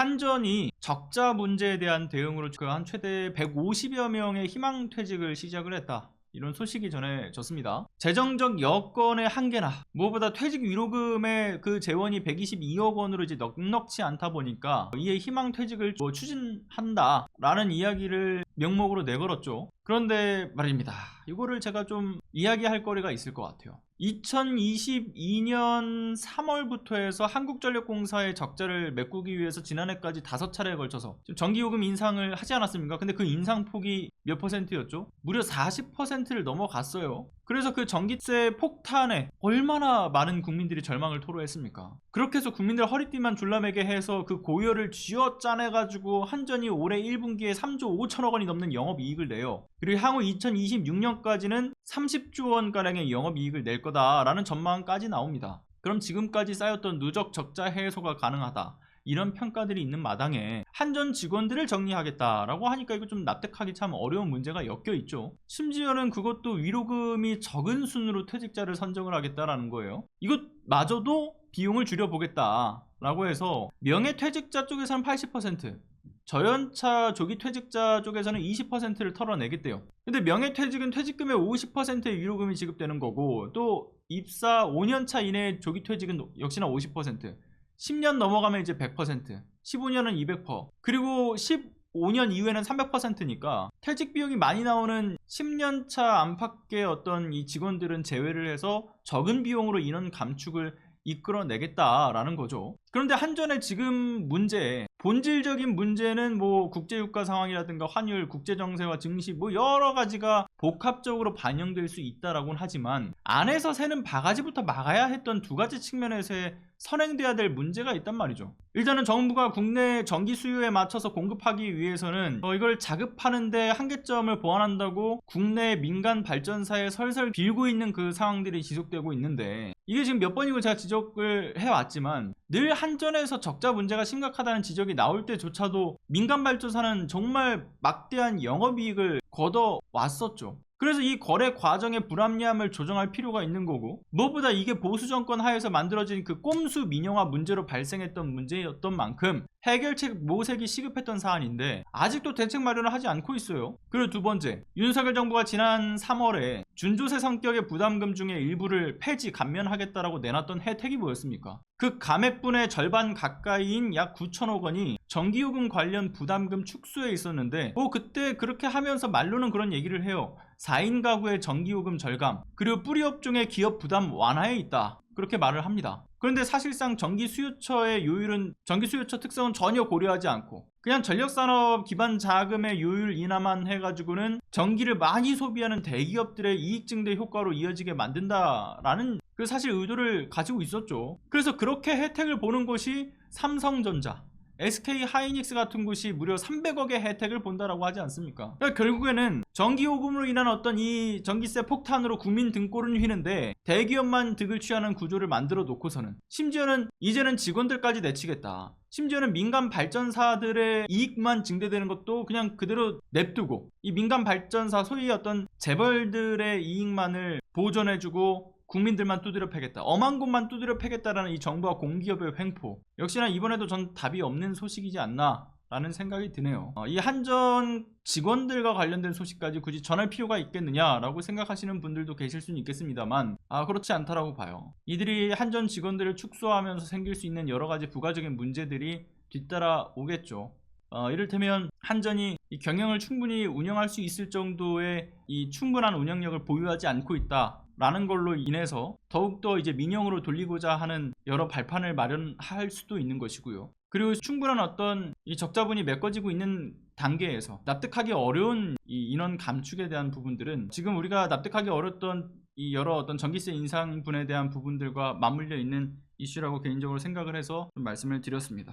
한전이 적자 문제에 대한 대응으로 한 최대 150여 명의 희망퇴직을 시작을 했다, 이런 소식이 전해졌습니다. 재정적 여건의 한계나 무엇보다 퇴직 위로금의 그 재원이 122억 원으로 이제 넉넉치 않다 보니까 이에 희망퇴직을 추진한다 라는 이야기를 명목으로 내걸었죠. 그런데 말입니다, 이거를 제가 좀 이야기할 거리가 있을 것 같아요. 2022년 3월부터 해서 한국전력공사의 적자를 메꾸기 위해서 지난해까지 5차례에 걸쳐서 전기요금 인상을 하지 않았습니까? 근데 그 인상폭이 몇 %였죠? 무려 40%를 넘어갔어요. 그래서 그 전기세 폭탄에 얼마나 많은 국민들이 절망을 토로했습니까? 그렇게 해서 국민들 허리띠만 졸라매게 해서 그 고열을 쥐어 짜내가지고 한전이 올해 1분기에 3조 5천억 원이 넘는 영업이익을 내요. 그리고 향후 2026년까지는 30조 원가량의 영업이익을 낼 거다라는 전망까지 나옵니다. 그럼 지금까지 쌓였던 누적 적자 해소가 가능하다, 이런 평가들이 있는 마당에 한전 직원들을 정리하겠다라고 하니까 이거 좀 납득하기 참 어려운 문제가 엮여있죠. 심지어는 그것도 위로금이 적은 순으로 퇴직자를 선정을 하겠다라는 거예요. 이것마저도 비용을 줄여보겠다라고 해서 명예퇴직자 쪽에서는 80%, 저연차 조기퇴직자 쪽에서는 20%를 털어내겠대요. 근데 명예퇴직은 퇴직금의 50%의 위로금이 지급되는 거고, 또 입사 5년차 이내의 조기퇴직은 역시나 50%, 10년 넘어가면 이제 100%, 15년은 200%, 그리고 15년 이후에는 300%니까 퇴직 비용이 많이 나오는 10년차 안팎의 어떤 이 직원들은 제외를 해서 적은 비용으로 인원 감축을 이끌어내겠다라는 거죠. 그런데 한전의 지금 문제, 본질적인 문제는 뭐 국제유가 상황이라든가 환율, 국제정세와 증시 뭐 여러 가지가 복합적으로 반영될 수 있다라고는 하지만 안에서 새는 바가지부터 막아야 했던 두 가지 측면에서의 선행돼야 될 문제가 있단 말이죠. 일단은 정부가 국내 전기 수요에 맞춰서 공급하기 위해서는 이걸 자급하는데 한계점을 보완한다고 국내 민간 발전사에 설설 빌고 있는 그 상황들이 지속되고 있는데, 이게 지금 몇 번이고 제가 지적을 해왔지만 늘 한전에서 적자 문제가 심각하다는 지적이 나올 때조차도 민간 발전사는 정말 막대한 영업이익을 걷어왔었죠. 그래서 이 거래 과정의 불합리함을 조정할 필요가 있는 거고, 무엇보다 이게 보수 정권 하에서 만들어진 그 꼼수 민영화 문제로 발생했던 문제였던 만큼 해결책 모색이 시급했던 사안인데 아직도 대책 마련을 하지 않고 있어요. 그리고 두 번째, 윤석열 정부가 지난 3월에 준조세 성격의 부담금 중에 일부를 폐지 감면하겠다라고 내놨던 혜택이 뭐였습니까? 그 감액분의 절반 가까이인 약 9천억 원이 전기요금 관련 부담금 축소에 있었는데 그때 그렇게 하면서 말로는 그런 얘기를 해요. 4인 가구의 전기요금 절감, 그리고 뿌리업종의 기업 부담 완화에 있다, 그렇게 말을 합니다. 그런데 사실상 전기수요처 특성은 전혀 고려하지 않고 그냥 전력산업 기반 자금의 요율 인하만 해가지고는 전기를 많이 소비하는 대기업들의 이익 증대 효과로 이어지게 만든다라는 그 사실 의도를 가지고 있었죠. 그래서 그렇게 혜택을 보는 곳이 삼성전자, SK 하이닉스 같은 곳이 무려 300억의 혜택을 본다라고 하지 않습니까? 그러니까 결국에는 전기요금으로 인한 어떤 이 전기세 폭탄으로 국민 등골은 휘는데 대기업만 득을 취하는 구조를 만들어 놓고서는, 심지어는 이제는 직원들까지 내치겠다, 심지어는 민간 발전사들의 이익만 증대되는 것도 그냥 그대로 냅두고 이 민간 발전사 소위 어떤 재벌들의 이익만을 보존해주고 국민들만 두드려 패겠다, 엄한 곳만 두드려 패겠다라는 이 정부와 공기업의 횡포, 역시나 이번에도 전 답이 없는 소식이지 않나 라는 생각이 드네요. 이 한전 직원들과 관련된 소식까지 굳이 전할 필요가 있겠느냐라고 생각하시는 분들도 계실 수는 있겠습니다만 그렇지 않다라고 봐요. 이들이 한전 직원들을 축소하면서 생길 수 있는 여러 가지 부가적인 문제들이 뒤따라 오겠죠. 이를테면 한전이 이 경영을 충분히 운영할 수 있을 정도의 이 충분한 운영력을 보유하지 않고 있다 라는 걸로 인해서 더욱더 이제 민영으로 돌리고자 하는 여러 발판을 마련할 수도 있는 것이고요. 그리고 충분한 어떤 이 적자분이 메꿔지고 있는 단계에서 납득하기 어려운 이 인원 감축에 대한 부분들은 지금 우리가 납득하기 어렵던 이 여러 어떤 전기세 인상분에 대한 부분들과 맞물려 있는 이슈라고 개인적으로 생각을 해서 좀 말씀을 드렸습니다.